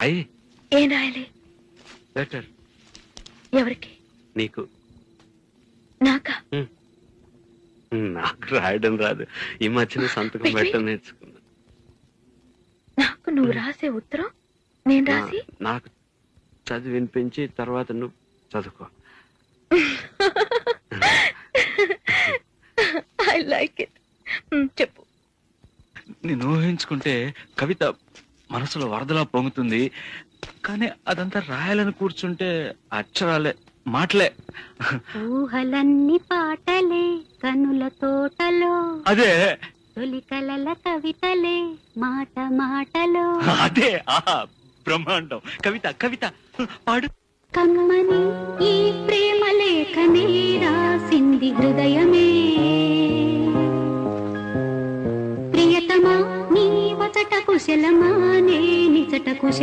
అయ్యి ఏం రాయాలి? లెటర్. ఎవరికి? నీకు. నాకా? నాకు రాయడం రాదు. ఈ మధ్యన సంతకం పెట్టడం నేర్చుకున్నా. నాకు నువ్వు రాసే ఉత్తరం నేను రాసి నాకు చదివి వినిపించి తర్వాత నువ్వు చదువుకో. I like it. చెప్పు. నేను ఊహించుకుంటే కవిత మనసులో వరదలా పొంగుతుంది, కానీ అదంతా రాయాలని కూర్చుంటే అక్షరాలే, మాటలే. ఊహలన్నీ పాటలే కనుల తోటలో, అదే తొలి కలల కవితలే మాట మాటలో. అదే బ్రహ్మాండం. కవిత కవిత పాడు. కమ్మని ఈ ప్రేమ లేఖనే రాసింది హృదయమే, ప్రియతమా నీ వచట కుశలమా నే నిజట కుశల